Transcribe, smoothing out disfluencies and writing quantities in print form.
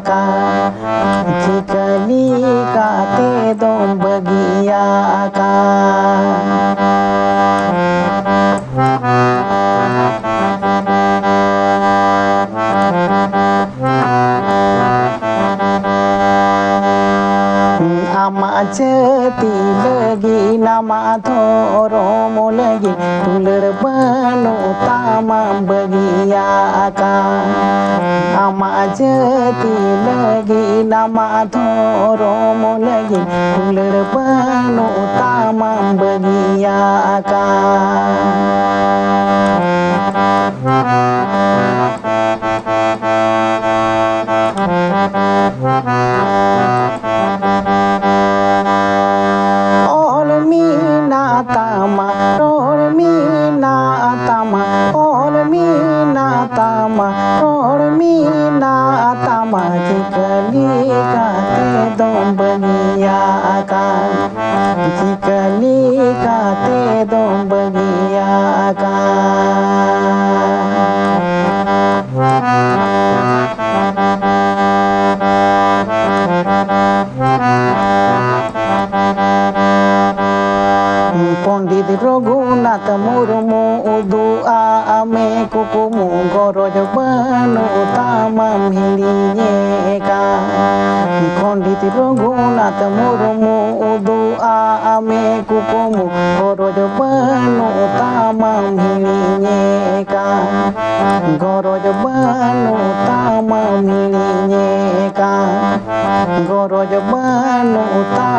ka cikali ka te dom bagia ka ama ceti lagi nama thoro lagi tular banu tamam bagia ka ama ceti lagi nama thoro lagi tular banu tamam bagia ka tama rol mi na tama ol mi na tama rol mi na tama cikali ka te dom bagia ka cikali ka te dom bagia ka Pondit Raghunath Murmu dua ame kukumu goroj banu tamam hilinye ka Pondit Raghunath Murmu dua ame kukumu goroj banu tamam hilinye ka goroj banu tamam hilinye ka goroj banu tamam